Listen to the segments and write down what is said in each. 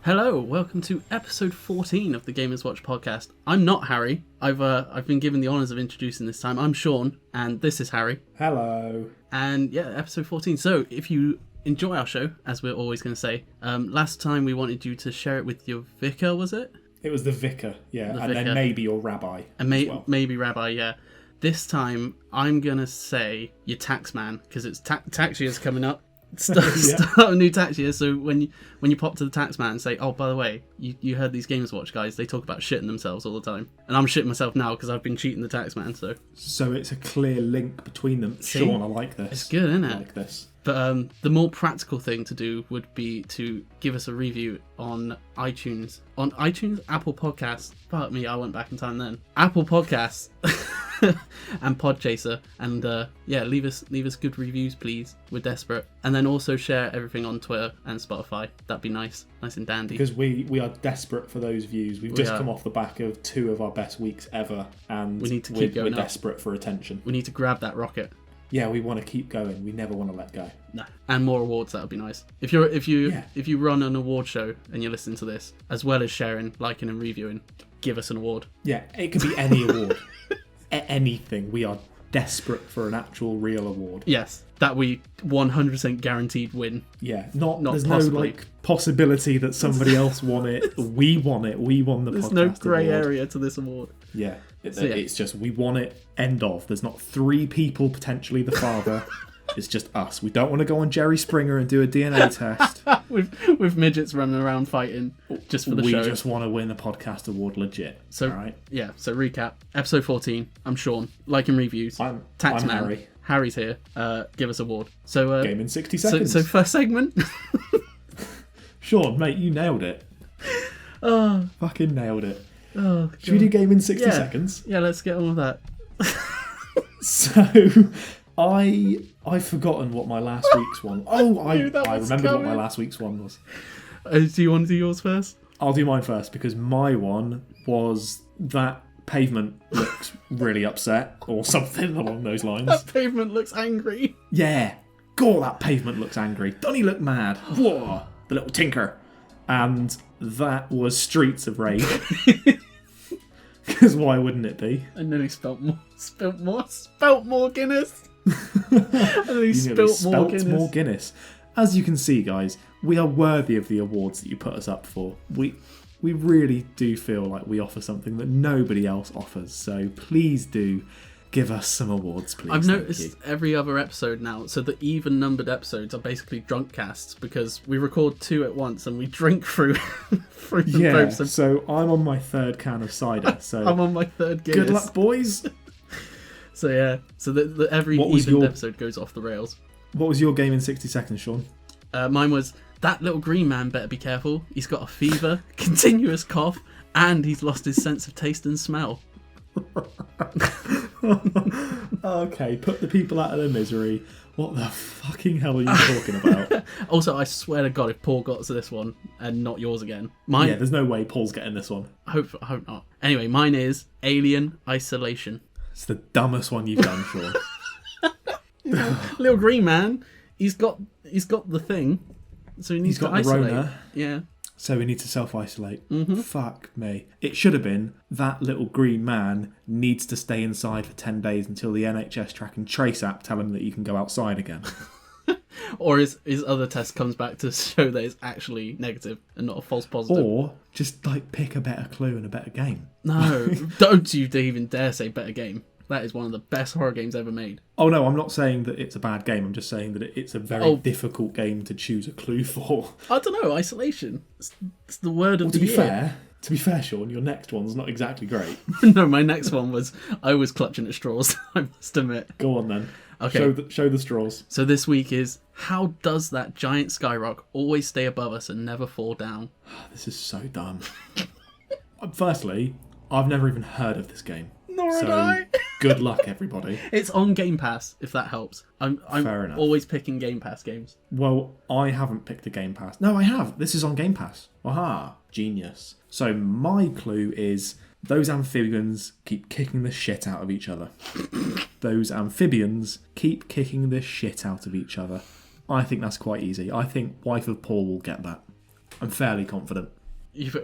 Hello, welcome to episode 14 of the Gamers Watch podcast. I'm not Harry. I've been given the honours of introducing this time. I'm Shaun, and this is Harry. Hello. And yeah, episode 14. So if you enjoy our show, as we're always going to say, last time we wanted you to share it with your vicar, was it? It was the vicar, yeah, The and vicar. then maybe your rabbi. And maybe rabbi, yeah. This time I'm going to say your tax man, because it's tax year's coming up. Start a new tax year, so when you pop to the tax man and say, oh, by the way, you heard these Gamers Watch guys, they talk about shitting themselves all the time. And I'm shitting myself now because I've been cheating the tax man, so it's a clear link between them. See? Shaun, I like this. It's good, isn't it? I like this. But the more practical thing to do would be to give us a review on iTunes. On iTunes, Apple Podcasts. Fuck me, I went back in time then. Apple Podcasts and Podchaser. And leave us good reviews, please. We're desperate. And then also share everything on Twitter and Spotify. That'd be nice and dandy. Because we are desperate for those views. We've just come off the back of 2 of our best weeks ever, and we need to keep going. We're desperate for attention. We need to grab that rocket. Yeah, we want to keep going. We never want to let go. No, and more awards. That would be nice. If you run an award show and you're listening to this, as well as sharing, liking, and reviewing, give us an award. Yeah, it could be any award, anything. We are desperate for an actual real award. Yes, that we 100% guaranteed win. Yeah, not there's possibly. no possibility that somebody else won it. We won it. We won the podcast. There's no grey award. area to this award. Yeah. It's just we won it, end of. There's not 3 people, potentially the father. It's just us. We don't want to go on Jerry Springer and do a DNA test. with midgets running around fighting just for the show. We just want to win the podcast award legit. So, all right? Yeah, so recap. Episode 14, I'm Shaun. Like and reviews. I'm Harry. Harry's here. Give us award. So game in 60 seconds. So first segment. Shaun, mate, you nailed it. Oh. Fucking nailed it. Oh, should we do game in 60 seconds? Yeah, let's get on with that. So, I've forgotten what my last week's one. Oh, I remembered what my last week's one was. Do you want to do yours first? I'll do mine first, because my one was that pavement looks really upset, or something along those lines. That pavement looks angry. Yeah. God, that pavement looks angry. Doesn't he look mad? Whoa, the little tinker. And that was Streets of Rage. Because why wouldn't it be? I nearly spelt more Guinness. I nearly spelt more Guinness. As you can see, guys, we are worthy of the awards that you put us up for. We really do feel like we offer something that nobody else offers. So please do give us some awards, please. I've noticed every other episode now, so the even numbered episodes are basically drunk casts, because we record 2 at once and we drink through them both. So I'm on my 3rd can of cider. So I'm on my 3rd Guinness. Good luck, boys. So yeah, so every even episode goes off the rails. What was your game in 60 seconds, Shaun? Mine was, that little green man better be careful. He's got a fever, continuous cough, and he's lost his sense of taste and smell. Okay, put the people out of their misery. What the fucking hell are you talking about? Also, I swear to God, if Paul got to this one and not yours again, yeah, there's no way Paul's getting this one. I hope not. Anyway, mine is Alien Isolation. It's the dumbest one you've done, Shaun. Little green man, he's got the thing, so he needs to isolate. The Rona. Yeah. So we need to self-isolate. Mm-hmm. Fuck me. It should have been, that little green man needs to stay inside for 10 days until the NHS track and trace app tell him that you can go outside again. Or his other test comes back to show that it's actually negative and not a false positive. Or just pick a better clue and a better game. No, don't you even dare say better game. That is one of the best horror games ever made. Oh no, I'm not saying that it's a bad game. I'm just saying that it's a very difficult game to choose a clue for. I don't know, isolation. It's the word of the year. To be fair, Shaun, your next one's not exactly great. No, my next one was, I was clutching at straws, I must admit. Go on then. Okay. Show the straws. So this week is, how does that giant skyrock always stay above us and never fall down? This is so dumb. Firstly, I've never even heard of this game. Nor had I. Good luck, everybody. It's on Game Pass, if that helps. I'm Fair enough. Always picking Game Pass games. Well, I haven't picked a Game Pass. No, I have. This is on Game Pass. Aha, genius. So my clue is, those amphibians keep kicking the shit out of each other. Those amphibians keep kicking the shit out of each other. I think that's quite easy. I think Wife of Paul will get that. I'm fairly confident.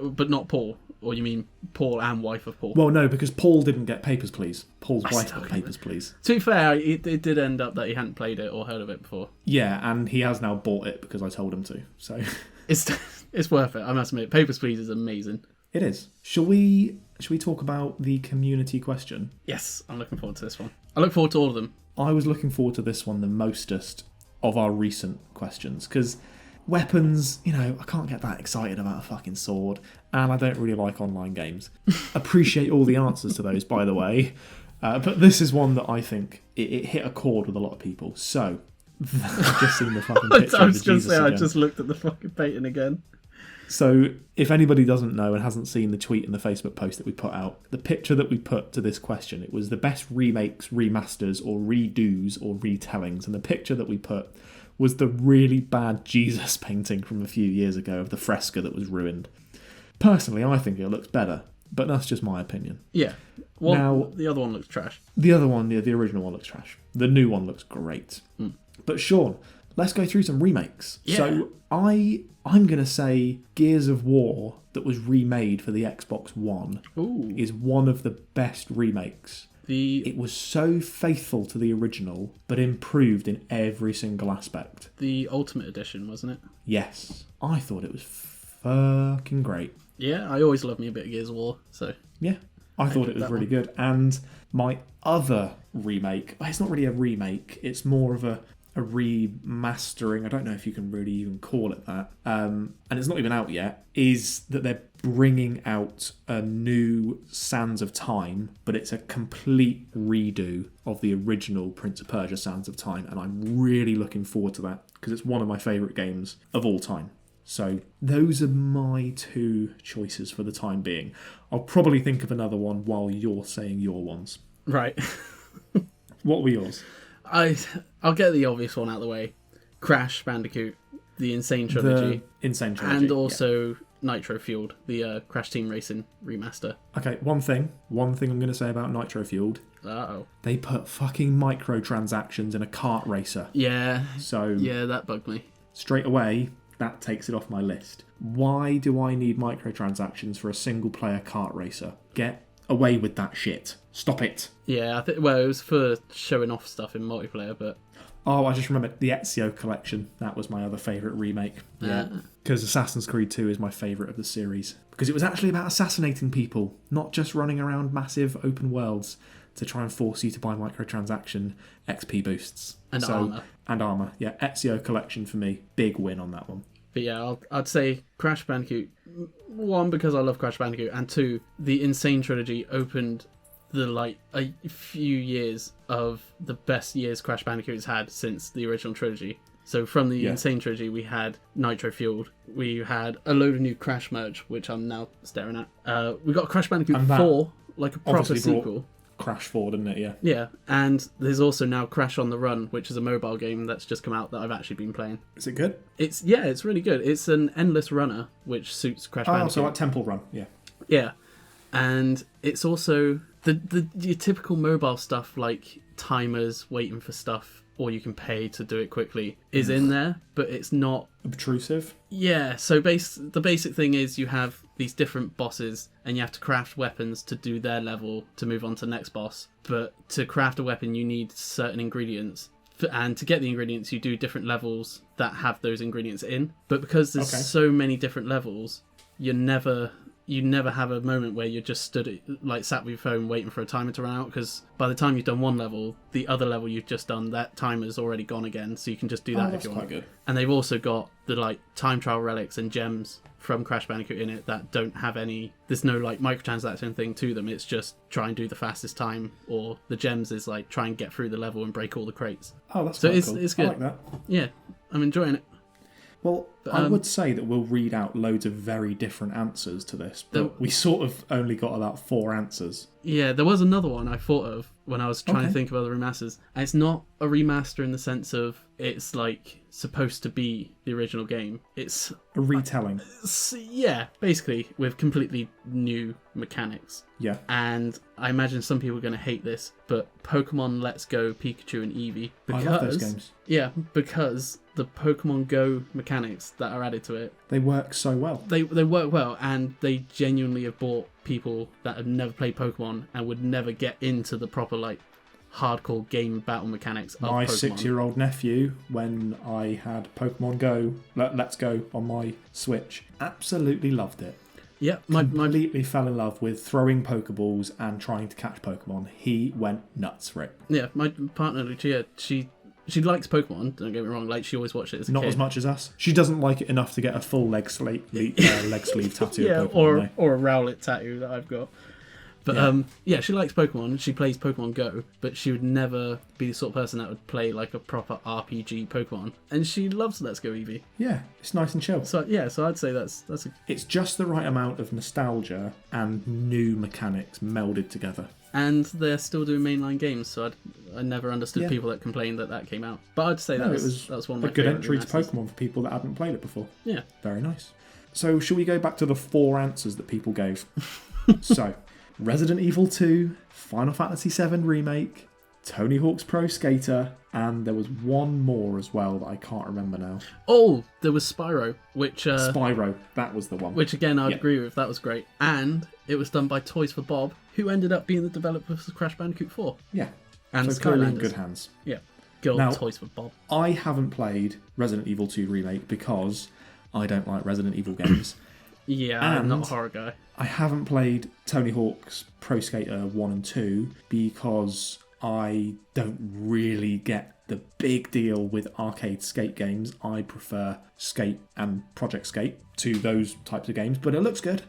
But not Paul, or you mean Paul and wife of Paul? Well, no, because Paul didn't get Papers, Please. Paul's wife still got can't Papers, Please. To be fair, it did end up that he hadn't played it or heard of it before. Yeah, and he has now bought it because I told him to. So it's worth it. I must admit, Papers, Please is amazing. it is. Shall we talk about the community question? Yes, I'm looking forward to this one. I look forward to all of them. I was looking forward to this one the mostest of our recent questions because weapons, I can't get that excited about a fucking sword, and I don't really like online games. Appreciate all the answers to those, by the way, but this is one that I think it hit a chord with a lot of people. So I've just seen the fucking picture I of was the just Jesus saying, I again. just looked at the fucking painting again. So if anybody doesn't know and hasn't seen the tweet and the Facebook post that we put out, the picture that we put to this question, it was the best remakes, remasters, or redos or retellings, and the picture that we put was the really bad Jesus painting from a few years ago of the fresco that was ruined. Personally, I think it looks better, but that's just my opinion. Yeah. Well, Now, the other one looks trash. The other one, the original one, looks trash. The new one looks great. But Shaun, let's go through some remakes. Yeah. So I'm going to say Gears of War that was remade for the Xbox One Ooh. is one of the best remakes. The It was so faithful to the original, but improved in every single aspect. Ultimate Edition, wasn't it? Yes, I thought it was fucking great. Yeah, I always love me a bit of Gears of War, so... Yeah, I thought it was that really one. good. And my other remake, well, it's not really a remake, it's more of a remastering, I don't know if you can really even call it that, and it's not even out yet, is that they're bringing out a new Sands of Time, but it's a complete redo of the original Prince of Persia Sands of Time, and I'm really looking forward to that, because it's one of my favourite games of all time. So those are my two choices for the time being. I'll probably think of another one while you're saying your ones. Right. What were yours? I'll get the obvious one out of the way. Crash Bandicoot, the Insane Trilogy. The Insane Trilogy. And also Nitro Fueled, the Crash Team Racing remaster. Okay, one thing I'm going to say about Nitro Fueled. Uh-oh. They put fucking microtransactions in a kart racer. Yeah. So Yeah, that bugged me. straight away, that takes it off my list. Why do I need microtransactions for a single player kart racer? Get away with that shit. Stop it. Yeah, I think. Well, it was for showing off stuff in multiplayer, but Oh, I just remembered the Ezio collection. That was my other favourite remake. Yeah. Because Assassin's Creed 2 is my favourite of the series. Because it was actually about assassinating people, not just running around massive open worlds to try and force you to buy microtransaction XP boosts. And armour. And armour. Yeah, Ezio collection for me. Big win on that one. But yeah, I'd say Crash Bandicoot. One, because I love Crash Bandicoot, and two, the Insane Trilogy opened a few years of the best years Crash Bandicoot's had since the original trilogy. So from the Insane Trilogy, we had Nitro Fueled, we had a load of new Crash merch, which I'm now staring at. We got Crash Bandicoot 4, like a proper sequel. Crash 4, didn't it? Yeah. Yeah, and there's also now Crash on the Run, which is a mobile game that's just come out that I've actually been playing. Is it good? It's really good. It's an endless runner, which suits Crash Bandicoot. Oh, so like Temple Run, yeah. Yeah, and it's also your typical mobile stuff like timers, waiting for stuff, or you can pay to do it quickly, is in there, but it's not obtrusive. Yeah, so the basic thing is you have these different bosses and you have to craft weapons to do their level to move on to the next boss. But to craft a weapon, you need certain ingredients. And to get the ingredients, you do different levels that have those ingredients in. But because there's so many different levels, you never have a moment where you're just sat with your phone waiting for a timer to run out, because by the time you've done one level, the other level you've just done, that timer's already gone again, so you can just do that if you want. Good. And they've also got the time trial relics and gems from Crash Bandicoot in it that don't have any, there's no microtransaction thing to them. It's just try and do the fastest time, or the gems is try and get through the level and break all the crates. Oh, that's so cool. It's good. I like that. Yeah, I'm enjoying it. Well, I would say that we'll read out loads of very different answers to this, but we sort of only got about 4 answers. Yeah, there was another one I thought of when I was trying to think of other remasters. And it's not a remaster in the sense of it's supposed to be the original game. It's a retelling. Yeah, basically with completely new mechanics. Yeah. And I imagine some people are going to hate this, but Pokemon Let's Go Pikachu and Eevee. I love those games. Yeah, because the Pokemon Go mechanics that are added to it. They work so well. They work well, and they genuinely have brought people that have never played Pokemon and would never get into the proper like hardcore game battle mechanics of My Pokemon. 6-year-old nephew, when I had Pokemon Go, Let's Go on my Switch, absolutely loved it. Yeah, Completely fell in love with throwing Pokeballs and trying to catch Pokemon. He went nuts for it. Yeah, my partner Lucia, she likes Pokemon. Don't get me wrong. Like she always watched it as a Not kid. as much as us. She doesn't like it enough to get a full leg sleeve tattoo. Yeah, of Pokemon, or a Rowlet tattoo that I've got. But yeah, she likes Pokemon. She plays Pokemon Go, but she would never be the sort of person that would play like a proper RPG Pokemon. And she loves Let's Go Eevee. Yeah, it's nice and chill. So yeah, so I'd say that's a... It's just the right amount of nostalgia and new mechanics melded together. And they're still doing mainline games, so I never understood people that complained that came out. But I'd say that's one of my a good favourite entry to remasters. Pokemon for people that hadn't played it before. Yeah. Very nice. So, shall we go back to the 4 answers that people gave? So, Resident Evil 2, Final Fantasy VII Remake, Tony Hawk's Pro Skater, and there was one more as well that I can't remember now. Oh, there was Spyro, which... Spyro, that was the one. Which, again, I'd agree with. That was great. And it was done by Toys for Bob, who ended up being the developer for Crash Bandicoot 4. Yeah. And so clearly in Skylanders. good hands. Yeah. Good old Now, Toys for Bob. I haven't played Resident Evil 2 Remake because I don't like Resident Evil games. Yeah, I'm not a horror guy. I haven't played Tony Hawk's Pro Skater 1 and 2 because I don't really get the big deal with arcade skate games. I prefer Skate and Project Skate to those types of games, but it looks good.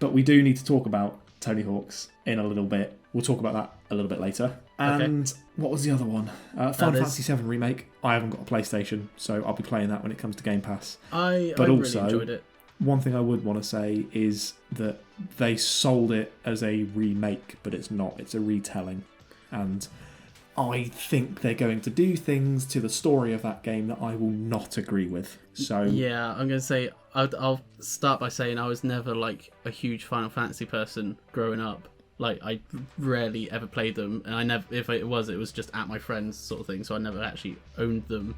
But we do need to talk about Tony Hawk's in a little bit. We'll talk about that a little bit later. And what was the other one? Final Fantasy VII Remake. I haven't got a PlayStation, so I'll be playing that when it comes to Game Pass. I also, really enjoyed it. One thing I would want to say is that they sold it as a remake, but it's not. It's a retelling. And I think they're going to do things to the story of that game that I will not agree with. So yeah, I'm going to say, I'll start by saying I was never like a huge Final Fantasy person growing up. Like, I rarely ever played them, and I never, if it was just at my friends sort of thing, so I never actually owned them.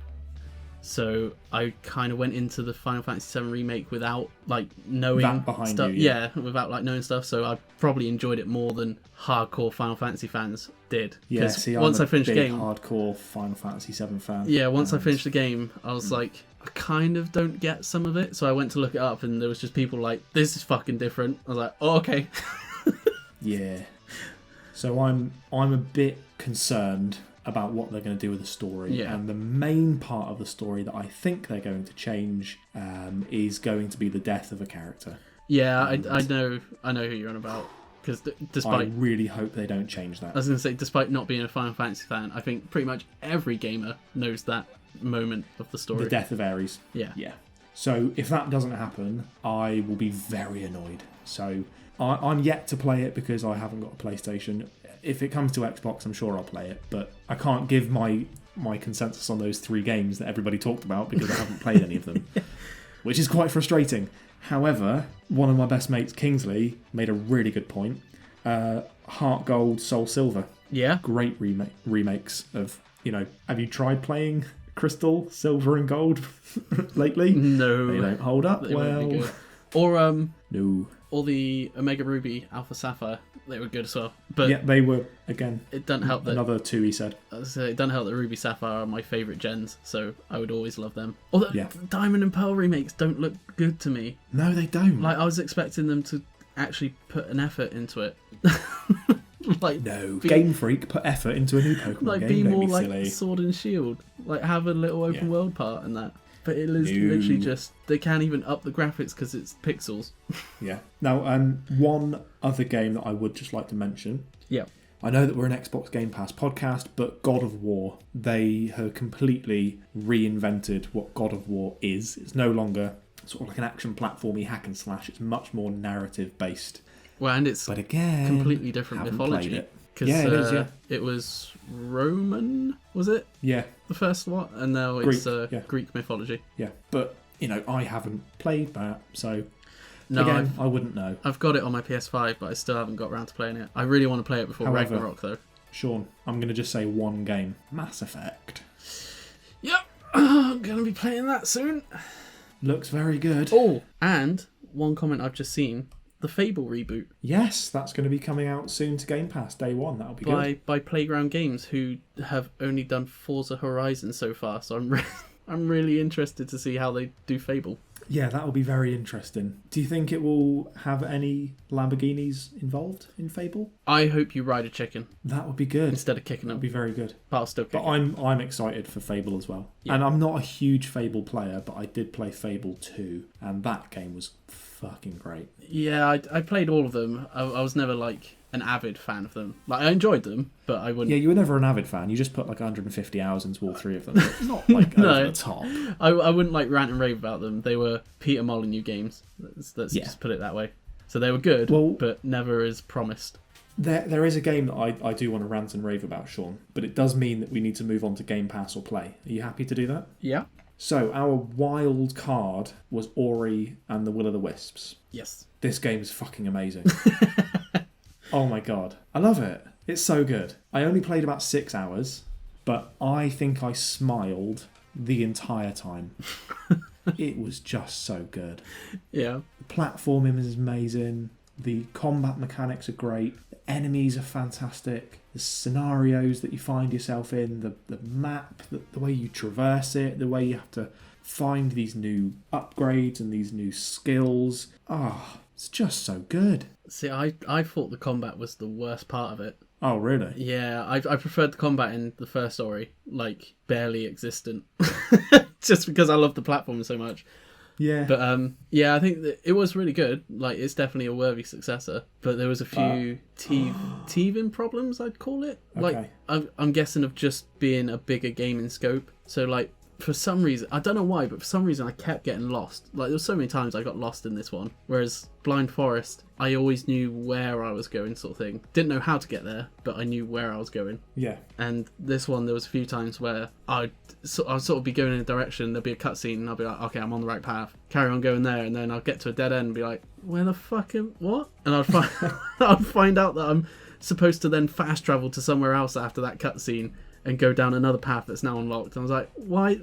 So I kind of went into the Final Fantasy VII Remake without like knowing that behind stuff. you, yeah. Without like knowing stuff. So I probably enjoyed it more than hardcore Final Fantasy fans did. Yeah, see, once I'm I finished a the big game, hardcore Final Fantasy VII fan. yeah, once I finished the game, I was like, I kind of don't get some of it. So I went to look it up, and there was just people like, "This is fucking different." I was like, "Oh, okay." Yeah. So I'm a bit concerned about what they're going to do with the story. Yeah. And the main part of the story that I think they're going to change is going to be the death of a character. Yeah, I know who you're on about. Because despite... I really hope they don't change that. I was going to say, despite not being a Final Fantasy fan, I think pretty much every gamer knows that moment of the story. The death of Ares. Yeah. Yeah. So if that doesn't happen, I will be very annoyed. So I'm yet to play it because I haven't got a PlayStation. If it comes to Xbox, I'm sure I'll play it. But I can't give my consensus on those 3 games that everybody talked about because I haven't played any of them, which is quite frustrating. However, one of my best mates, Kingsley, made a really good point. Heart Gold, Soul Silver. Yeah. Great remakes of, have you tried playing Crystal, Silver and Gold lately? No. They don't hold up They won't be well. good. Or No. or the Omega Ruby, Alpha Sapphire, they were good as well. But Yeah, they were, again, it doesn't help that another 2 he said. it doesn't help that Ruby Sapphire are my favourite gens, so I would always love them. Although Yeah. Diamond and Pearl remakes don't look good to me. No, they don't. Like, I was expecting them to actually put an effort into it. Like, no. Game Freak put effort into a new Pokemon like game. be Don't more be like silly. Sword and Shield. Like, have a little open Yeah. world part in that. But it is No. literally just, they can't even up the graphics because it's pixels. Yeah. Now, one other game that I would just like to mention. Yeah. I know that we're an Xbox Game Pass podcast, but God of War, they have completely reinvented what God of War is. It's no longer sort of like an action platformy hack and slash. It's much more narrative based. Well, and it's But again, completely different haven't mythology. played it. Because Yeah, it is, yeah. it was Roman, was it? Yeah, The first one? And now it's Greek, yeah. Greek mythology. yeah. But, I haven't played that, so No, again, I wouldn't know. I've got it on my PS5, but I still haven't got around to playing it. I really want to play it before However- Ragnarok, though. Sean, I'm going to just say one game. Mass Effect. Yep. Oh, I'm going to be playing that soon. Looks very good. Oh, and one comment I've just seen, the Fable reboot. Yes, that's going to be coming out soon to Game Pass, day one. That'll be good. By Playground Games, who have only done Forza Horizon so far, so I'm really interested to see how they do Fable. Yeah, that will be very interesting. Do you think it will have any Lamborghinis involved in Fable? I hope you ride a chicken. That would be good. Instead of kicking That them. would be very good. But I'll still kick But I'm excited for Fable as well. Yeah. And I'm not a huge Fable player, but I did play Fable 2, and that game was fucking great. Yeah, I played all of them. I was never like an avid fan of them. Like, I enjoyed them, but I wouldn't... Yeah, you were never an avid fan. You just put like 150 hours into all three of them. It's not like over the top. I wouldn't like rant and rave about them. They were Peter Molyneux games. Let's just put it that way. So they were good, but never as promised. There is a game that I do want to rant and rave about, Shaun, but it does mean that we need to move on to Game Pass or Play. Are you happy to do that? Yeah. So our wild card was Ori and the Will of the Wisps. Yes. This game is fucking amazing. Oh my god. I love it. It's so good. I only played about 6 hours, but I think I smiled the entire time. It was just so good. Yeah. The platforming is amazing. The combat mechanics are great. The enemies are fantastic. The scenarios that you find yourself in, the map, the way you traverse it, the way you have to find these new upgrades and these new skills. It's just so good. See, I thought the combat was the worst part of it. Oh, really? Yeah, I preferred the combat in the first Ori, like, barely existent. Just because I love the platform so much. Yeah. But, yeah, I think that it was really good. Like, it's definitely a worthy successor. But there was a few teething problems, I'd call it. Okay. Like, I'm guessing of just being a bigger game in scope. So, like, for some reason, I don't know why, but for some reason I kept getting lost. Like, there were so many times I got lost in this one. Whereas Blind Forest, I always knew where I was going, sort of thing. Didn't know how to get there, but I knew where I was going. Yeah. And this one, there was a few times where I'd sort of be going in a direction, there'd be a cutscene, and I'll be like, okay, I'm on the right path. Carry on going there, and then I'll get to a dead end and be like, where the fuck what? And I'd find out that I'm supposed to then fast travel to somewhere else after that cutscene and go down another path that's now unlocked. And I was like, why?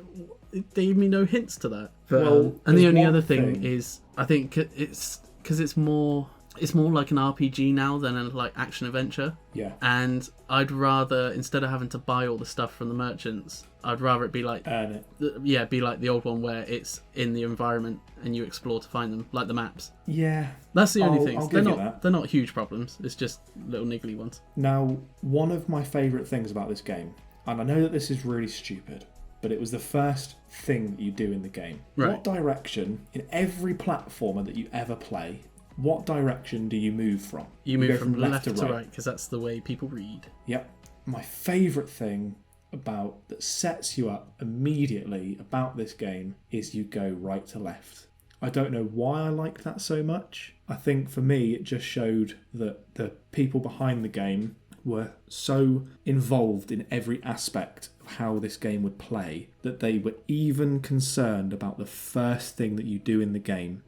They gave me no hints to that. But, and the only other thing is, I think it's because it's more like an RPG now than a like action adventure. Yeah. And I'd rather, instead of having to buy all the stuff from the merchants, I'd rather it be like earn it. Be like the old one where it's in the environment and you explore to find them, like the maps. Yeah. That's the only thing. They're not huge problems. It's just little niggly ones. Now, one of my favourite things about this game, and I know that this is really stupid, but it was the first thing that you do in the game. Right. What direction, in every platformer that you ever play, what direction do you move from? You move from left to right, because that's the way people read. Yep. My favourite thing that sets you up immediately about this game is you go right to left. I don't know why I liked that so much. I think for me it just showed that the people behind the game were so involved in every aspect of how this game would play that they were even concerned about the first thing that you do in the game.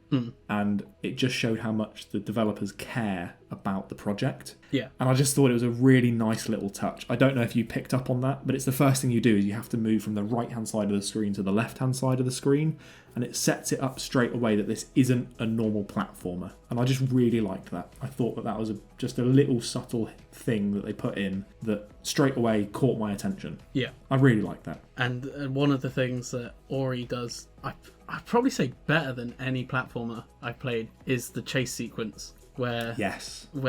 And it just showed how much the developers care about the project. Yeah. And I just thought it was a really nice little touch. I don't know if you picked up on that, but it's the first thing you do is you have to move from the right-hand side of the screen to the left-hand side of the screen, and it sets it up straight away that this isn't a normal platformer. And I just really liked that. I thought that was just a little subtle thing that they put in that straight away caught my attention. Yeah. I really liked that. And one of the things that Ori does, I'd probably say better than any platformer I've played, is the chase sequence. Where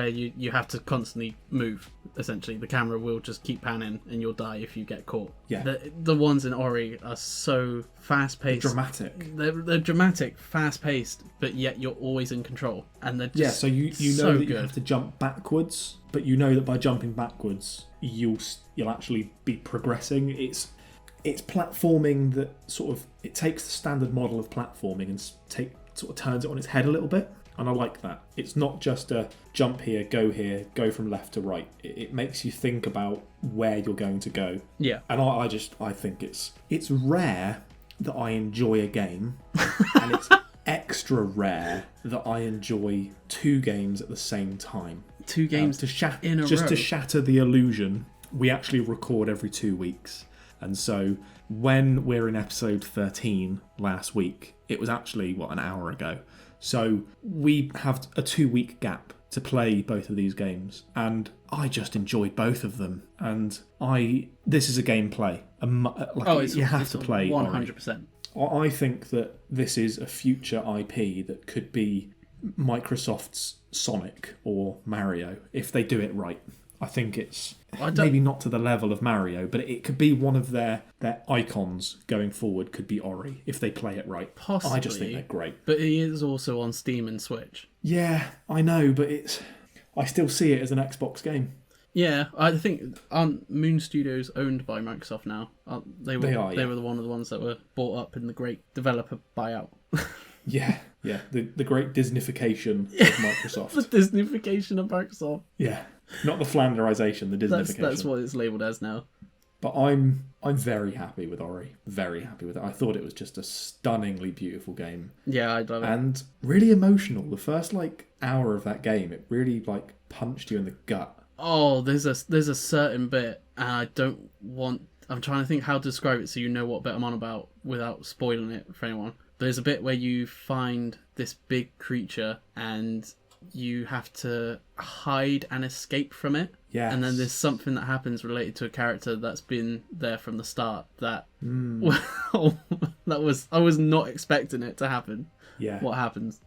you have to constantly move, essentially. The camera will just keep panning and you'll die if you get caught. Yeah. The ones in Ori are so fast-paced. Dramatic. They're dramatic, fast-paced, but yet you're always in control. And they're just so you so know that good. you have to jump backwards, but you know that by jumping backwards, you'll actually be progressing. It's platforming that it takes the standard model of platforming and sort of turns it on its head a little bit. And I like that. It's not just a jump here, go from left to right. It makes you think about where you're going to go. Yeah. And I think it's rare that I enjoy a game, and it's extra rare that I enjoy two games at the same time. Two games to shatter the illusion. We actually record every 2 weeks. And so when we're in episode 13 last week, it was actually, an hour ago. So we have a 2-week gap to play both of these games. And I just enjoyed both of them. And this is a gameplay. You have to play 100%. I think that this is a future IP that could be Microsoft's Sonic or Mario, if they do it right. I think it's maybe not to the level of Mario, but it could be one of their icons going forward, could be Ori, if they play it right. Possibly. I just think they're great. But it is also on Steam and Switch. Yeah, I know, but I still see it as an Xbox game. Yeah, I think Moon Studios owned by Microsoft now? They were one of the ones that were bought up in the great developer buyout. Yeah, the great Disneyfication of Microsoft. The Disneyfication of Microsoft. Yeah, not the Flanderization, the Disneyfication. That's what it's labelled as now. But I'm very happy with Ori. Very happy with it. I thought it was just a stunningly beautiful game. Yeah, I love it. And really emotional. The first hour of that game, it really punched you in the gut. Oh, there's a certain bit, and I'm trying to think how to describe it so you know what bit I'm on about without spoiling it for anyone. There's a bit where you find this big creature and you have to hide and escape from it. Yes. And then there's something that happens related to a character that's been there from the start that I was not expecting it to happen. Yeah. What happens?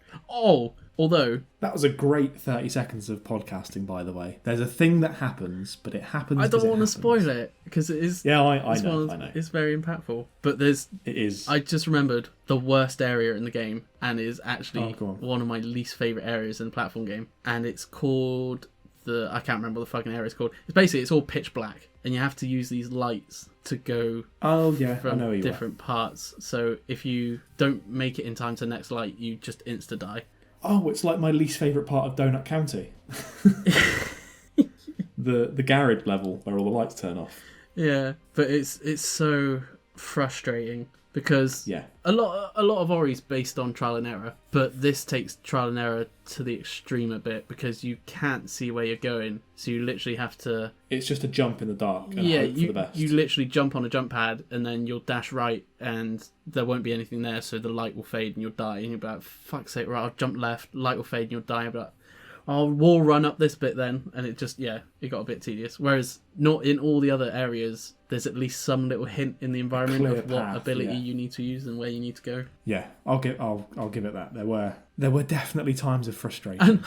Although that was a great 30 seconds of podcasting, by the way. There's a thing that happens, but it happens. I don't want to spoil it because it is. Yeah, I know. It's very impactful, but it is. I just remembered the worst area in the game, and is actually on. one of my least favorite areas in the platform game, and it's called I can't remember what the fucking area is called. It's all pitch black, and you have to use these lights to go. Oh yeah, from I know different parts. So if you don't make it in time to the next light, you just insta die. Oh, it's like my least favourite part of Donut County. the garage level where all the lights turn off. Yeah, but it's so frustrating because a lot of Ori's based on trial and error, but this takes trial and error to the extreme a bit because you can't see where you're going, so you literally have to. It's just a jump in the dark. And hope for the best. You literally jump on a jump pad and then you'll dash right, and there won't be anything there, so the light will fade and you'll die. And you'll be like, "Fuck's sake!" Right, I'll jump left, light will fade and you'll die. I'll be like, I'll wall run up this bit then, and it got a bit tedious. Whereas not in all the other areas, there's at least some little hint in the environment of what ability you need to use and where you need to go. Yeah, I'll give it that. There were definitely times of frustration. And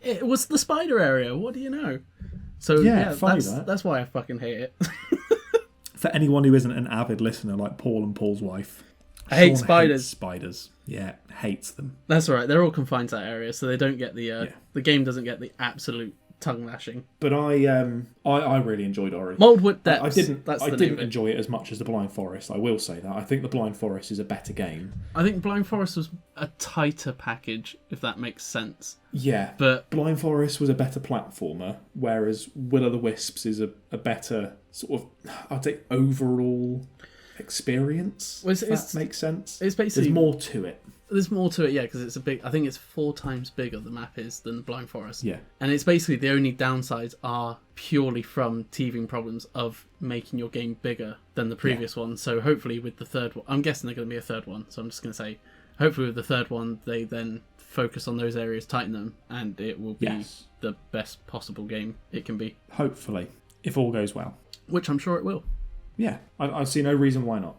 it was the spider area. What do you know? So that's why I fucking hate it. For anyone who isn't an avid listener like Paul and Paul's wife, I hate Shaun spiders. Hates spiders. Yeah, hates them. That's all right. They're all confined to that area, so they don't get the game doesn't get the absolute tongue lashing. But I really enjoyed Ori. Moldwood Depths. I didn't enjoy it as much as the Blind Forest. I will say that. I think the Blind Forest is a better game. I think Blind Forest was a tighter package, if that makes sense. Yeah, but Blind Forest was a better platformer, whereas Will o' the Wisps is a better sort of, I'd say, overall experience. If that makes sense. It's basically there's more to it. There's more to it, yeah, because it's a big. I think it's 4 times bigger the map is than Blind Forest. Yeah, and it's basically the only downsides are purely from teething problems of making your game bigger than the previous one. So hopefully with the third one, I'm guessing there's going to be a third one. So I'm just going to say, hopefully with the third one, they then focus on those areas, tighten them, and it will be the best possible game it can be. Hopefully, if all goes well, which I'm sure it will. Yeah, I see no reason why not.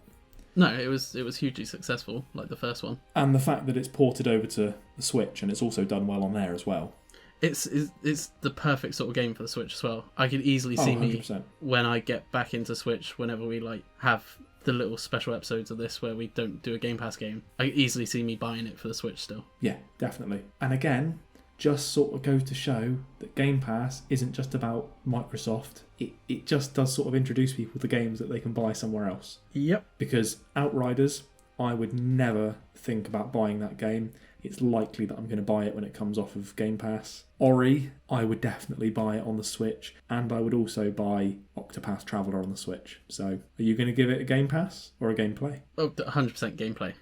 No, it was hugely successful, like the first one. And the fact that it's ported over to the Switch and it's also done well on there as well. It's the perfect sort of game for the Switch as well. I could easily see 100%. me when I get back into Switch, whenever we have the little special episodes of this where we don't do a Game Pass game. I could easily see me buying it for the Switch still. Yeah, definitely. And again, just sort of goes to show that Game Pass isn't just about Microsoft. It just does sort of introduce people to games that they can buy somewhere else. Yep. Because Outriders, I would never think about buying that game. It's likely that I'm going to buy it when it comes off of Game Pass. Ori, I would definitely buy it on the Switch, and I would also buy Octopath Traveler on the Switch. So, are you going to give it a Game Pass or a gameplay? Oh, 100% gameplay.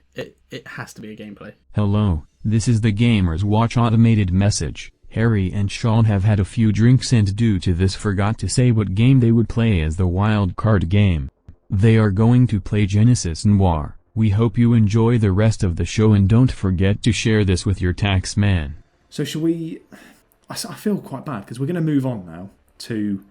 It has to be a gameplay. Hello, this is the Gamers Watch automated message. Harry and Shaun have had a few drinks and due to this forgot to say what game they would play as the wild card game. They are going to play Genesis Noir. We hope you enjoy the rest of the show and don't forget to share this with your tax man. So shall we... I feel quite bad because we're going to move on now to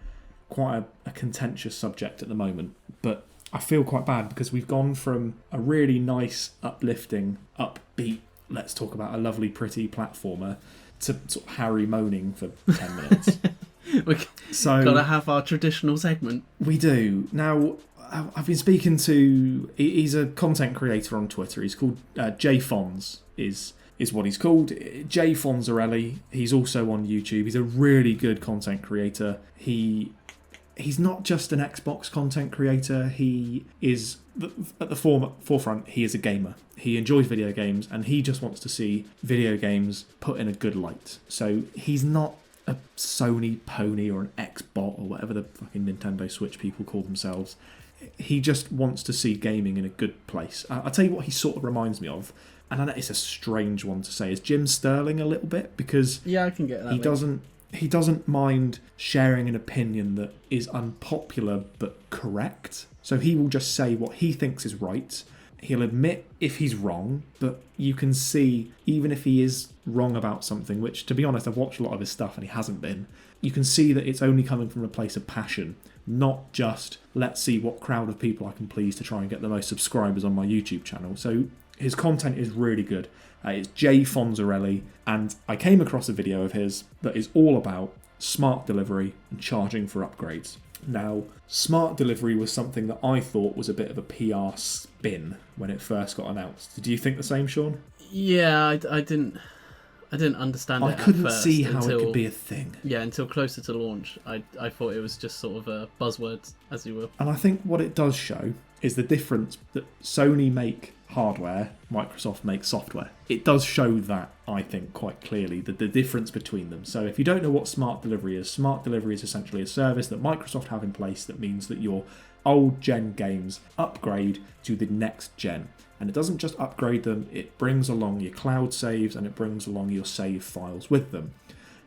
quite a contentious subject at the moment. But I feel quite bad because we've gone from a really nice, uplifting, upbeat, let's talk about a lovely, pretty platformer to sort of Harry moaning for 10 minutes. So got to have our traditional segment. We do. Now, I've been speaking to... He's a content creator on Twitter. He's called JFonz, is what he's called. JFonzerrelli. He's also on YouTube. He's a really good content creator. He's not just an Xbox content creator. He is, at the forefront, he is a gamer. He enjoys video games, and he just wants to see video games put in a good light. So he's not a Sony pony or an Xbot or whatever the fucking Nintendo Switch people call themselves. He just wants to see gaming in a good place. I'll tell you what he sort of reminds me of, and I know it's a strange one to say, is Jim Sterling a little bit, because yeah, I can get that. He doesn't mind sharing an opinion that is unpopular but correct. So he will just say what he thinks is right. He'll admit if he's wrong, but you can see, even if he is wrong about something, which, to be honest, I've watched a lot of his stuff and he hasn't been, you can see that it's only coming from a place of passion, not just, let's see what crowd of people I can please to try and get the most subscribers on my YouTube channel. So his content is really good. It's JFonzerrelli, and I came across a video of his that is all about smart delivery and charging for upgrades. Now, smart delivery was something that I thought was a bit of a PR spin when it first got announced. Did you think the same, Shaun? Yeah, I didn't understand it. I couldn't see how it could be a thing. Yeah, until closer to launch. I thought it was just sort of a buzzword, as you will. And I think what it does show is the difference that Sony make hardware, Microsoft makes software. It does show that, I think, quite clearly, the difference between them. So if you don't know what smart delivery is essentially a service that Microsoft have in place that means that your old gen games upgrade to the next gen. And it doesn't just upgrade them, it brings along your cloud saves and it brings along your save files with them.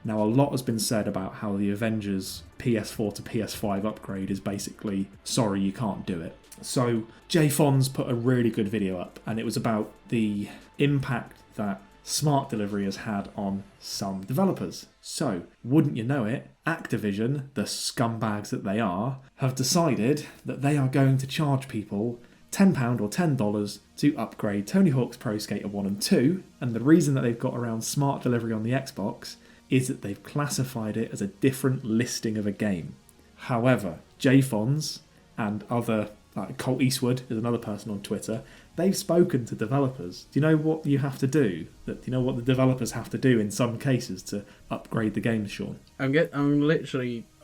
Now, a lot has been said about how the Avengers PS4 to PS5 upgrade is basically, sorry, you can't do it. So JFonz put a really good video up, and it was about the impact that smart delivery has had on some developers. So, wouldn't you know it, Activision, the scumbags that they are, have decided that they are going to charge people £10 or $10 to upgrade Tony Hawk's Pro Skater 1 and 2, and the reason that they've got around smart delivery on the Xbox is that they've classified it as a different listing of a game. However, JFonz and other, like Colt Eastwood is another person on Twitter, they've spoken to developers. Do you know what you have to do? Do you know what the developers have to do in some cases to upgrade the game, Shaun?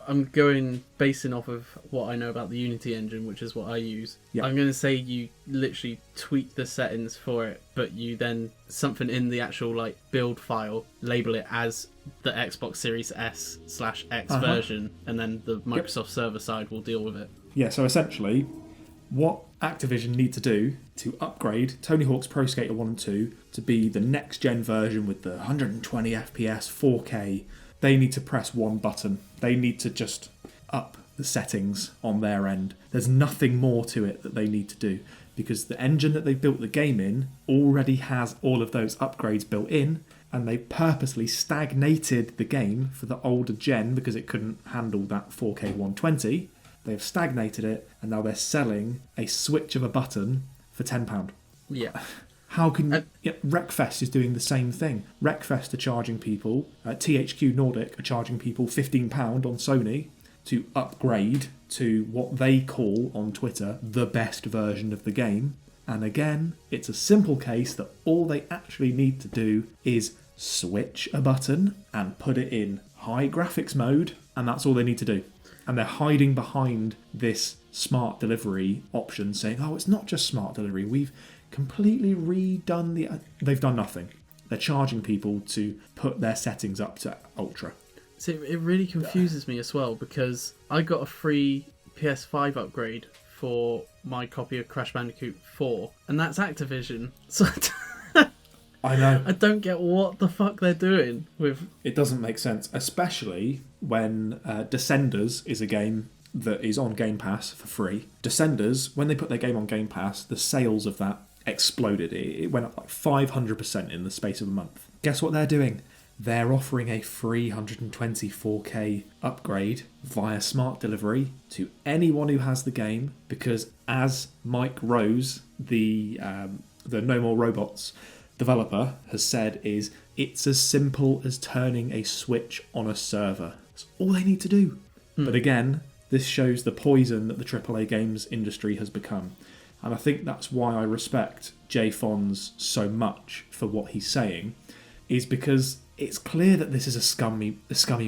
I'm going basing off of what I know about the Unity engine, which is what I use. Yep. I'm going to say you literally tweak the settings for it, but you then, something in the actual build file, label it as the Xbox Series S/X version, and then the Microsoft server side will deal with it. Yeah, so essentially, what Activision need to do to upgrade Tony Hawk's Pro Skater 1 and 2 to be the next gen version with the 120 FPS, 4K, they need to press one button. They need to just up the settings on their end. There's nothing more to it that they need to do, because the engine that they built the game in already has all of those upgrades built in, and they purposely stagnated the game for the older gen because it couldn't handle that 4K 120. They've stagnated it, and now they're selling a switch of a button for £10. Yeah. How can Wreckfest is doing the same thing. Wreckfest are charging people, THQ Nordic are charging people £15 on Sony to upgrade to what they call on Twitter the best version of the game. And again, it's a simple case that all they actually need to do is switch a button and put it in high graphics mode, and that's all they need to do. And they're hiding behind this smart delivery option, saying, oh, it's not just smart delivery, we've completely redone they've done nothing. They're charging people to put their settings up to ultra. So it really confuses me as well, because I got a free PS5 upgrade for my copy of Crash Bandicoot 4, and that's Activision. So I know. I don't get what the fuck they're doing with... It doesn't make sense, especially when Descenders is a game that is on Game Pass for free. Descenders, when they put their game on Game Pass, the sales of that exploded. It went up like 500% in the space of a month. Guess what they're doing? They're offering a free 124K upgrade via smart delivery to anyone who has the game, because as Mike Rose, the No More Robots developer, has said, is it's as simple as turning a switch on a server. That's all they need to do. But again, this shows the poison that the AAA games industry has become. And I think that's why I respect JFonz so much for what he's saying, is because it's clear that this is a scummy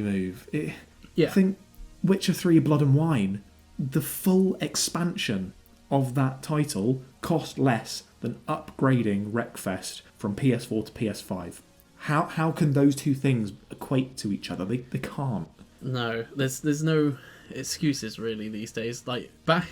move. I think Witcher 3 Blood and Wine, the full expansion of that title cost less than upgrading Wreckfest from PS4 to PS5. How can those two things equate to each other? They can't. No, there's no excuses really these days. Like back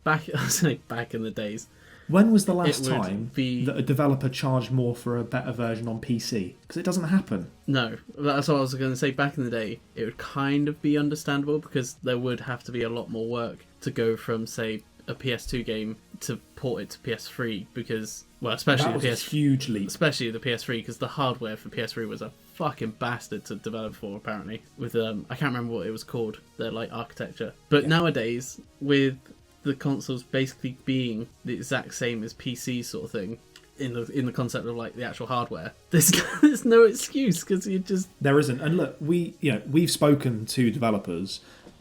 I was saying back in the days. When was the last time that a developer charged more for a better version on PC? Because it doesn't happen. No, that's what I was going to say. Back in the day, it would kind of be understandable because there would have to be a lot more work to go from, say, a PS2 game to port it to PS3 because, well, especially that was a huge leap. Especially the PS3 because the hardware for PS3 was a fucking bastard to develop for, apparently. With I can't remember what it was called, their like architecture. But nowadays, with the consoles basically being the exact same as PC sort of thing, in the concept of like the actual hardware, there's no excuse because you just... There isn't. And look, we've spoken to developers,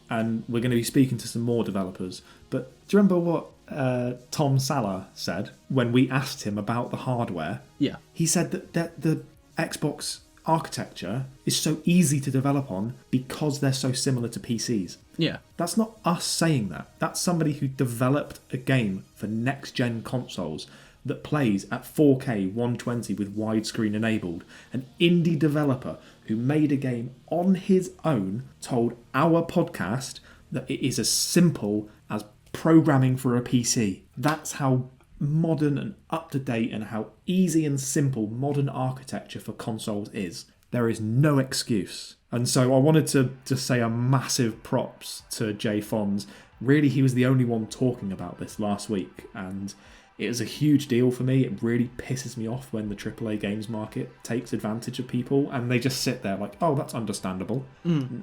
and we're going to be speaking to some more developers. But do you remember what Tom Salah said when we asked him about the hardware? Yeah. He said that the Xbox architecture is so easy to develop on because they're so similar to PCs. Yeah. That's not us saying that. That's somebody who developed a game for next-gen consoles that plays at 4K 120 with widescreen enabled. An indie developer who made a game on his own told our podcast that it is as simple as programming for a PC. That's how modern and up-to-date and how easy and simple modern architecture for consoles is. There is no excuse. And so I wanted to say a massive props to JFonz. Really, he was the only one talking about this last week, and it was a huge deal for me. It really pisses me off when the AAA games market takes advantage of people and they just sit there like, oh, that's understandable.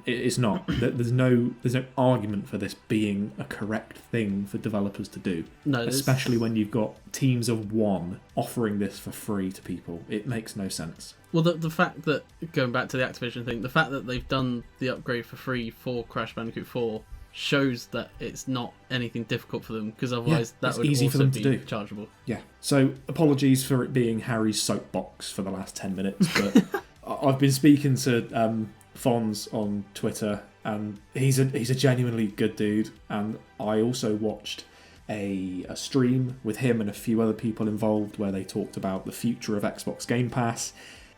It's not. There's no argument for this being a correct thing for developers to do. No, especially when you've got teams of one offering this for free to people. It makes no sense. Well, the fact that, going back to the Activision thing, the fact that they've done the upgrade for free for Crash Bandicoot 4 shows that it's not anything difficult for them, because otherwise that would easy also for them be to do. Chargeable. Yeah. So apologies for it being Harry's soapbox for the last 10 minutes, but I've been speaking to Fonz on Twitter, and he's a genuinely good dude, and I also watched a stream with him and a few other people involved where they talked about the future of Xbox Game Pass.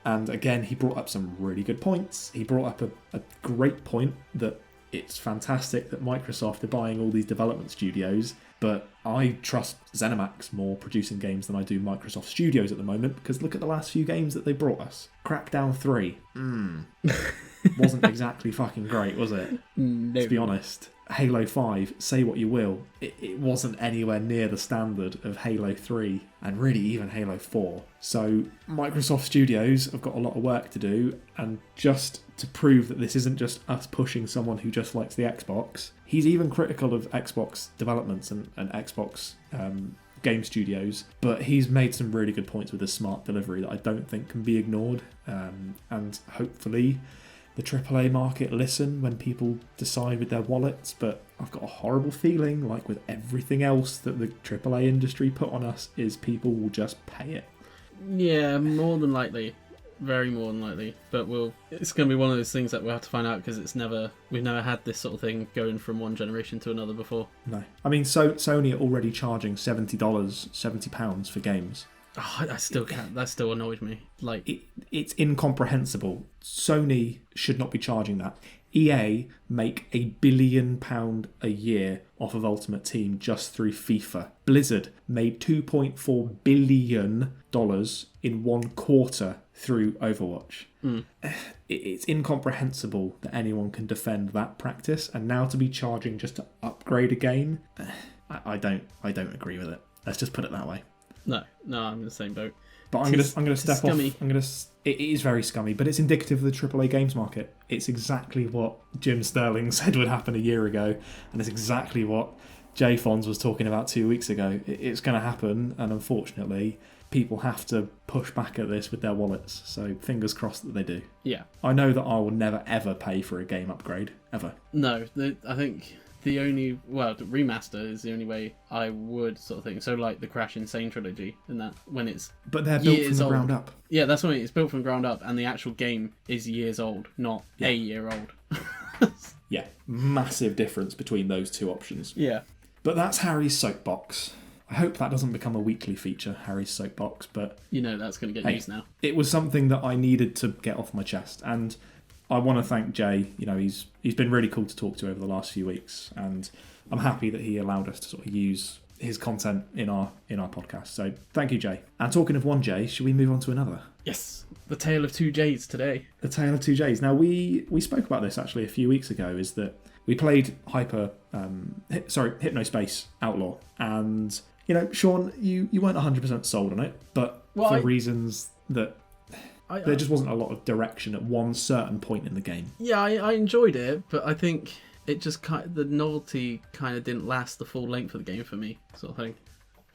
And again, he brought up some really good points. He brought up a great point that it's fantastic that Microsoft are buying all these development studios, but I trust ZeniMax more producing games than I do Microsoft Studios at the moment, because look at the last few games that they brought us. Crackdown 3. Wasn't exactly fucking great, was it? No. To be honest. Halo 5, say what you will, it wasn't anywhere near the standard of Halo 3, and really even Halo 4. So Microsoft Studios have got a lot of work to do, and just to prove that this isn't just us pushing someone who just likes the Xbox, he's even critical of Xbox developments and Xbox game studios, but he's made some really good points with his smart delivery that I don't think can be ignored, and hopefully the AAA market listen when people decide with their wallets. But I've got a horrible feeling, like with everything else that the AAA industry put on us, is people will just pay it. Yeah, more than likely. Very more than likely. But it's going to be one of those things that we'll have to find out, because we've never had this sort of thing going from one generation to another before. No. I mean, Sony are already charging £70 for games. Oh, I still can't. That still annoys me. Like it's incomprehensible. Sony should not be charging that. EA make £1 billion a year off of Ultimate Team just through FIFA. Blizzard made $2.4 billion in 1 quarter through Overwatch. It's incomprehensible that anyone can defend that practice, and now to be charging just to upgrade a game, I don't agree with it. Let's just put it that way. No, I'm in the same boat. But I'm gonna step scummy. off. It is very scummy, but it's indicative of the AAA games market. It's exactly what Jim Sterling said would happen a year ago, and it's exactly what JFonz was talking about 2 weeks ago. It's going to happen, and unfortunately, people have to push back at this with their wallets. So fingers crossed that they do. Yeah. I know that I will never ever pay for a game upgrade ever. No, I think the remaster is the only way I would sort of think. So like the Crash Insane trilogy, and that when it's but they're built from the ground up. Yeah, that's what I mean. It's built from the ground up, and the actual game is years old, not a year old. Yeah, massive difference between those two options. Yeah. But that's Harry's soapbox. I hope that doesn't become a weekly feature, Harry's soapbox, but that's going to get used now. It was something that I needed to get off my chest, and I want to thank Jay. He's been really cool to talk to over the last few weeks, and I'm happy that he allowed us to sort of use his content in our podcast. So thank you, Jay. And talking of one Jay, should we move on to another? Yes, the tale of two Jays today. The tale of two Jays. Now we spoke about this actually a few weeks ago. Is that we played Hypnospace Outlaw, and Shaun, you weren't 100% sold on it, but for reasons that. There just wasn't a lot of direction at one certain point in the game. Yeah, I enjoyed it, but I think it just the novelty kind of didn't last the full length of the game for me, sort of thing.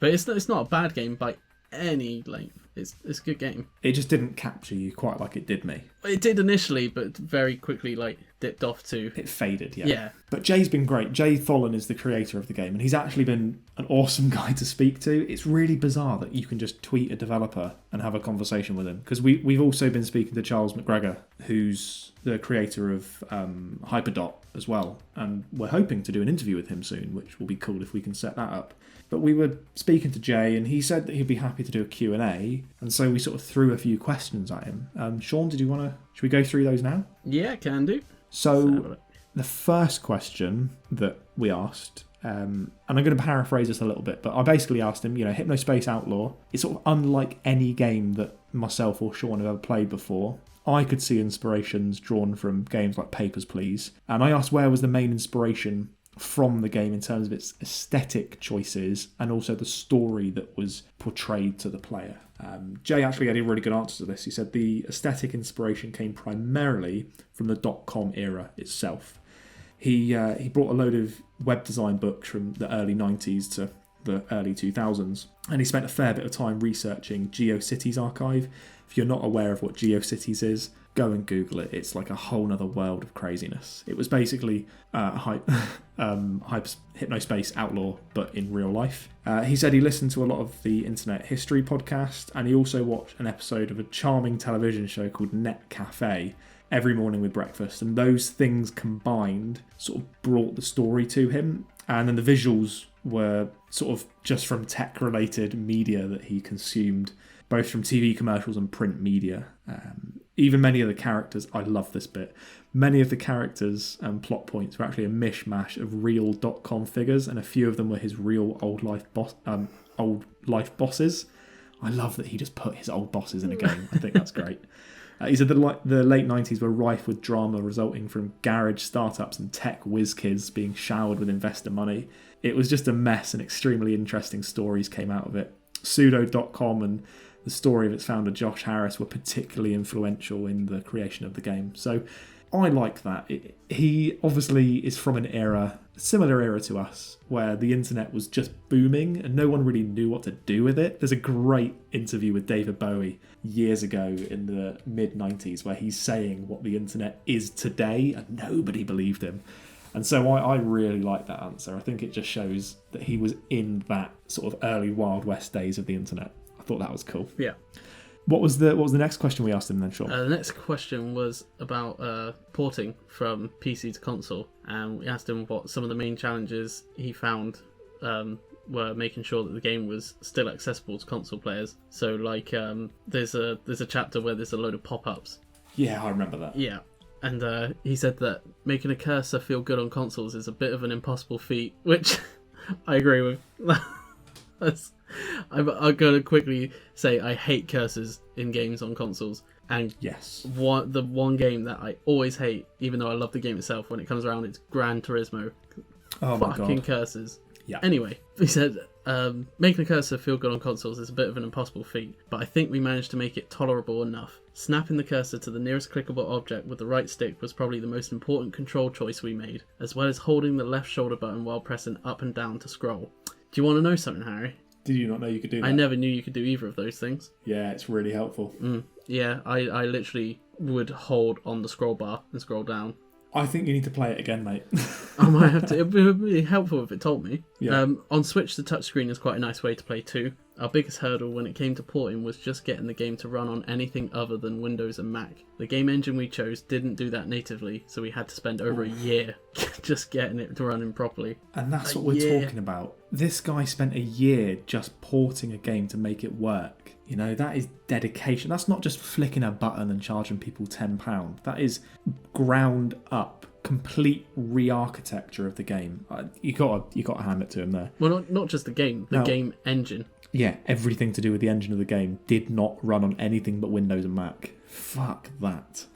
But it's not a bad game by any length. It's a good game. It just didn't capture you quite like it did me. It did initially, but very quickly dipped off to... It faded, yeah. Yeah. But Jay's been great. Jay Tholen is the creator of the game, and he's actually been an awesome guy to speak to. It's really bizarre that you can just tweet a developer and have a conversation with him. Because we've also been speaking to Charles McGregor, who's the creator of Hyperdot as well. And we're hoping to do an interview with him soon, which will be cool if we can set that up. But we were speaking to Jay, and he said that he'd be happy to do a Q&A, and so we sort of threw a few questions at him. Shaun, should we go through those now? Yeah, can do. So the first question that we asked, and I'm going to paraphrase this a little bit, but I basically asked him, Hypnospace Outlaw, it's sort of unlike any game that myself or Shaun have ever played before. I could see inspirations drawn from games like Papers, Please, and I asked where was the main inspiration from the game in terms of its aesthetic choices and also the story that was portrayed to the player. Jay actually had a really good answer to this. He said the aesthetic inspiration came primarily from the .com era itself. He brought a load of web design books from the early 90s to the early 2000s, and he spent a fair bit of time researching GeoCities archive. If you're not aware of what GeoCities is, go and Google it. It's like a whole other world of craziness. It was basically Hypnospace Outlaw, but in real life. He said he listened to a lot of the Internet History podcast, and he also watched an episode of a charming television show called Net Cafe every morning with breakfast, and those things combined sort of brought the story to him. And then the visuals were sort of just from tech-related media that he consumed, both from TV commercials and print media. Even many of the characters, I love this bit, many of the characters and plot points were actually a mishmash of real .com figures, and a few of them were his real old life bosses. I love that he just put his old bosses in a game. I think that's great. He said the late 90s were rife with drama resulting from garage startups and tech whiz kids being showered with investor money. It was just a mess, and extremely interesting stories came out of it. Pseudo.com and the story of its founder Josh Harris were particularly influential in the creation of the game. So I like that. He obviously is from an era, a similar era to us, where the internet was just booming and no one really knew what to do with it. There's a great interview with David Bowie years ago in the mid-90s where he's saying what the internet is today, and nobody believed him. And so I really like that answer. I think it just shows that he was in that sort of early Wild West days of the internet. I thought that was cool. Yeah. What was the next question we asked him then, Shaun? The next question was about porting from PC to console, and we asked him what some of the main challenges he found were making sure that the game was still accessible to console players. So, there's a chapter where there's a load of pop-ups. Yeah, I remember that. Yeah, And he said that making a cursor feel good on consoles is a bit of an impossible feat, which I agree with. I'm going to quickly say I hate cursors in games on consoles. And Yes. the one game that I always hate, even though I love the game itself, when it comes around, it's Gran Turismo. Oh my Fucking god. cursors. Yeah. Anyway, he said, making a cursor feel good on consoles is a bit of an impossible feat, but I think we managed to make it tolerable enough. Snapping the cursor to the nearest clickable object with the right stick was probably the most important control choice we made, as well as holding the left shoulder button while pressing up and down to scroll. Do you want to know something, Harry? Did you not know you could do that? I never knew you could do either of those things. Yeah, it's really helpful. Yeah, I literally would hold on the scroll bar and scroll down. I think you need to play it again, mate. I might have to. It would be helpful if it told me. Yeah. On Switch, the touchscreen is quite a nice way to play too. Our biggest hurdle when it came to porting was just getting the game to run on anything other than Windows and Mac. The game engine we chose didn't do that natively, so we had to spend over a year just getting it to running properly. And that's what we're talking about. This guy spent a year just porting a game to make it work. You know, that is dedication. That's not just flicking a button and charging people £10. That is ground up, complete re-architecture of the game. You got to hand it to him there. Well, not just the game, the game engine. Yeah, everything to do with the engine of the game did not run on anything but Windows and Mac. Fuck that.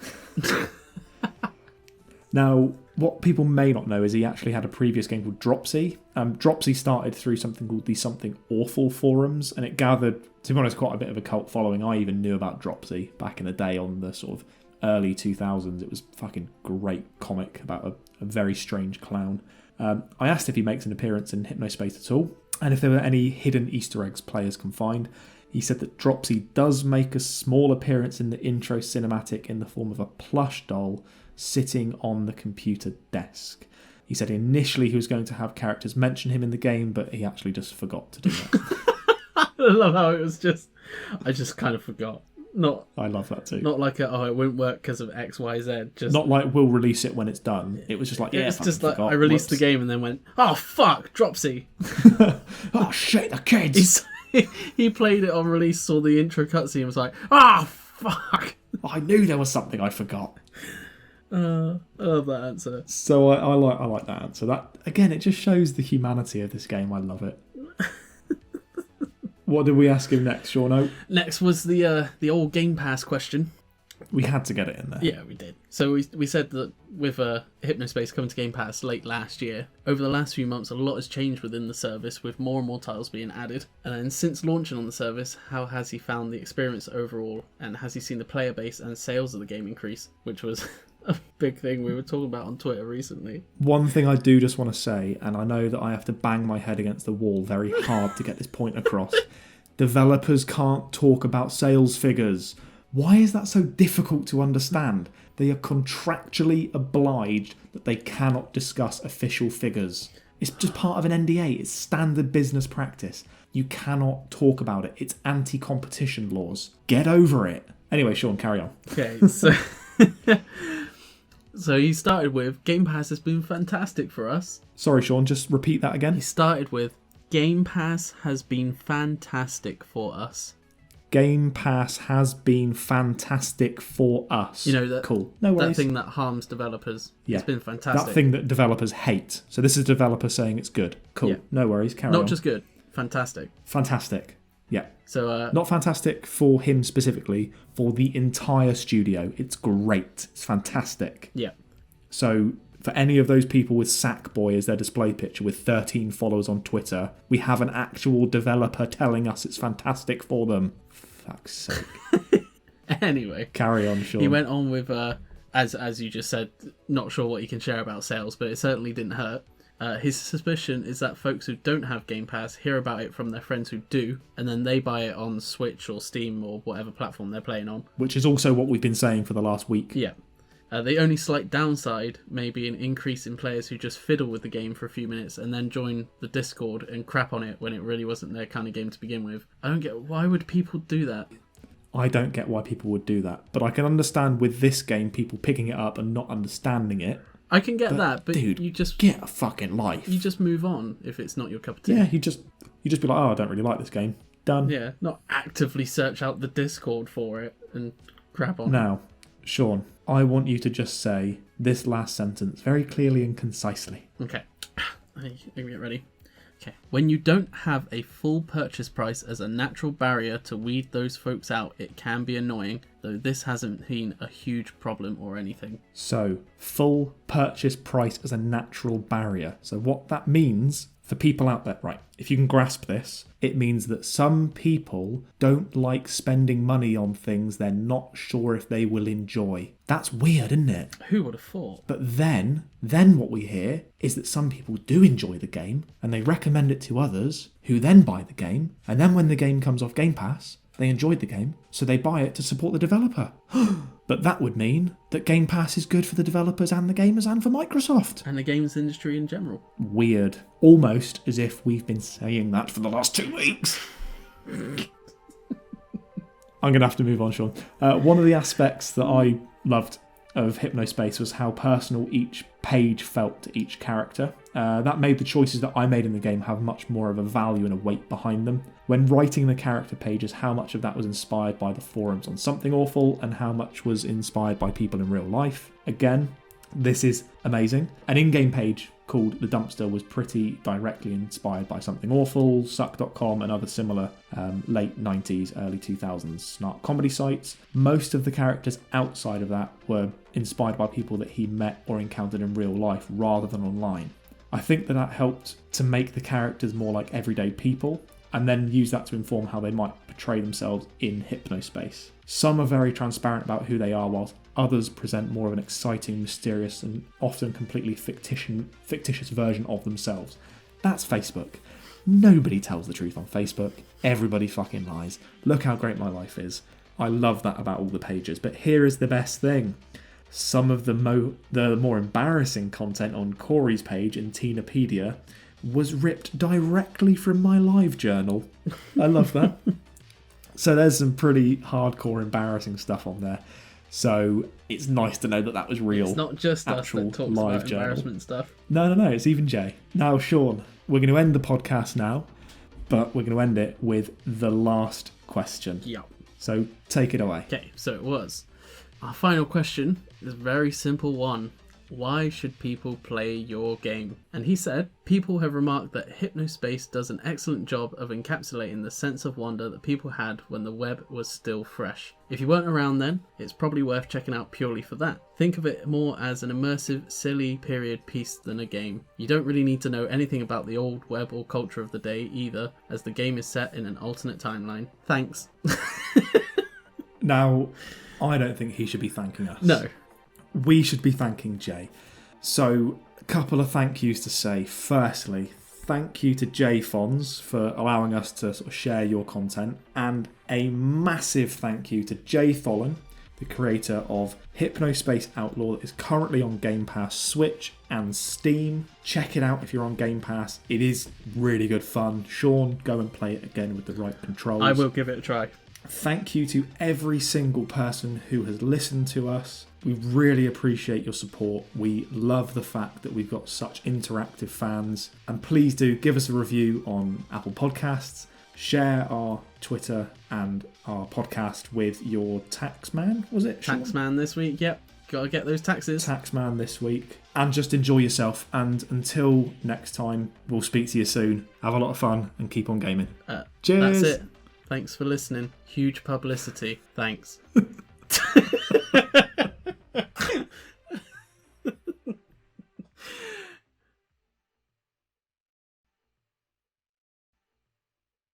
Now, what people may not know is he actually had a previous game called Dropsy. Dropsy started through something called the Something Awful forums, and it gathered, to be honest, quite a bit of a cult following. I even knew about Dropsy back in the day on the sort of early 2000s. It was a fucking great comic about a very strange clown. I asked if he makes an appearance in Hypnospace at all, and if there were any hidden Easter eggs players can find. He said that Dropsy does make a small appearance in the intro cinematic in the form of a plush doll sitting on the computer desk. He said initially he was going to have characters mention him in the game, but he actually just forgot to do that. I love how it was I just kind of forgot. I love that too. Not like it won't work because of X, Y, Z. Just not like we'll release it when it's done. It was just like, it's just like forgot. I released the game and then went, oh fuck, Dropsy. Oh shit, the kids. He played it on release, saw the intro cutscene, and was like, oh fuck. I knew there was something I forgot. I love that answer. So I like that answer. That again, it just shows the humanity of this game. I love it. What did we ask him next, Shaun? Next was the old Game Pass question. We had to get it in there. Yeah, we did. So we said that with Hypnospace coming to Game Pass late last year, over the last few months a lot has changed within the service with more and more titles being added. And then since launching on the service, how has he found the experience overall, and has he seen the player base and sales of the game increase, which was a big thing we were talking about on Twitter recently. One thing I do just want to say, and I know that I have to bang my head against the wall very hard to get this point across, developers can't talk about sales figures. Why is that so difficult to understand? They are contractually obliged that they cannot discuss official figures. It's just part of an NDA. It's standard business practice. You cannot talk about it. It's anti-competition laws. Get over it. Anyway, Shaun, carry on. Okay, so... So he started with, Game Pass has been fantastic for us. Sorry, Shaun, just repeat that again. He started with, Game Pass has been fantastic for us. Game Pass has been fantastic for us. You know, that, cool. No worries. That thing that harms developers. Yeah. It's been fantastic. That thing that developers hate. So this is a developer saying it's good. Cool. Yeah. No worries. Carry on. Not just good. Fantastic. Fantastic. Yeah. So not fantastic for him specifically, for the entire studio. It's great. It's fantastic. Yeah. So for any of those people with Sackboy as their display picture with 13 followers on Twitter, we have an actual developer telling us it's fantastic for them. Fuck's sake. Anyway. Carry on, Shaun. He went on with, as you just said, not sure what you can share about sales, but it certainly didn't hurt. His suspicion is that folks who don't have Game Pass hear about it from their friends who do, and then they buy it on Switch or Steam or whatever platform they're playing on. Which is also what we've been saying for the last week. Yeah. The only slight downside may be an increase in players who just fiddle with the game for a few minutes and then join the Discord and crap on it when it really wasn't their kind of game to begin with. I don't get, why would people do that? I don't get why people would do that. But I can understand with this game, people picking it up and not understanding it. I can get that, but dude, you just get a fucking life. You just move on if it's not your cup of tea. Yeah, you just be like, oh, I don't really like this game. Done. Yeah, not actively search out the Discord for it and crap on it. Now, Sean, I want you to just say this last sentence very clearly and concisely. Okay. Let me get ready. Okay. When you don't have a full purchase price as a natural barrier to weed those folks out, it can be annoying, though this hasn't been a huge problem or anything. So, full purchase price as a natural barrier. So what that means for people out there, right, if you can grasp this, it means that some people don't like spending money on things they're not sure if they will enjoy. That's weird, isn't it? Who would have thought? But then what we hear is that some people do enjoy the game and they recommend it to others who then buy the game, and then when the game comes off Game Pass, they enjoyed the game, so they buy it to support the developer. But that would mean that Game Pass is good for the developers and the gamers and for Microsoft. And the games industry in general. Weird. Almost as if we've been saying that for the last 2 weeks. I'm going to have to move on, Sean. One of the aspects that I loved of Hypnospace was how personal each page felt to each character. That made the choices that I made in the game have much more of a value and a weight behind them. When writing the character pages, how much of that was inspired by the forums on Something Awful and how much was inspired by people in real life. Again, this is amazing. An in-game page called The Dumpster was pretty directly inspired by Something Awful, Suck.com and other similar late 90s, early 2000s snark comedy sites. Most of the characters outside of that were inspired by people that he met or encountered in real life rather than online. I think that helped to make the characters more like everyday people and then use that to inform how they might portray themselves in Hypnospace. Some are very transparent about who they are, whilst others present more of an exciting, mysterious, and often completely fictitious version of themselves. That's Facebook. Nobody tells the truth on Facebook. Everybody fucking lies. Look how great my life is. I love that about all the pages. But here is the best thing. Some of the more embarrassing content on Corey's page in Teenapedia was ripped directly from my live journal. I love that. So there's some pretty hardcore embarrassing stuff on there. So it's nice to know that that was real. It's not just us that talks about embarrassment stuff. No, it's even Jay. Now, Sean, we're going to end the podcast now, but we're going to end it with the last question. Yeah. So take it away. Okay, so it was. Our final question is a very simple one. Why should people play your game? And he said, people have remarked that Hypnospace does an excellent job of encapsulating the sense of wonder that people had when the web was still fresh. If you weren't around then, it's probably worth checking out purely for that. Think of it more as an immersive, silly period piece than a game. You don't really need to know anything about the old web or culture of the day either, as the game is set in an alternate timeline. Thanks. Now, I don't think he should be thanking us. No. We should be thanking Jay. So, a couple of thank yous to say. Firstly, thank you to JFonz for allowing us to sort of share your content. And a massive thank you to Tholen, the creator of Hypnospace Outlaw that is currently on Game Pass, Switch and Steam. Check it out if you're on Game Pass. It is really good fun. Sean, go and play it again with the right controls. I will give it a try. Thank you to every single person who has listened to us. We really appreciate your support. We love the fact that we've got such interactive fans. And please do give us a review on Apple Podcasts. Share our Twitter and our podcast with your taxman, was it? Sean? Taxman this week, yep. Gotta get those taxes. Taxman this week. And just enjoy yourself. And until next time, we'll speak to you soon. Have a lot of fun and keep on gaming. Cheers. That's it. Thanks for listening. Huge publicity. Thanks.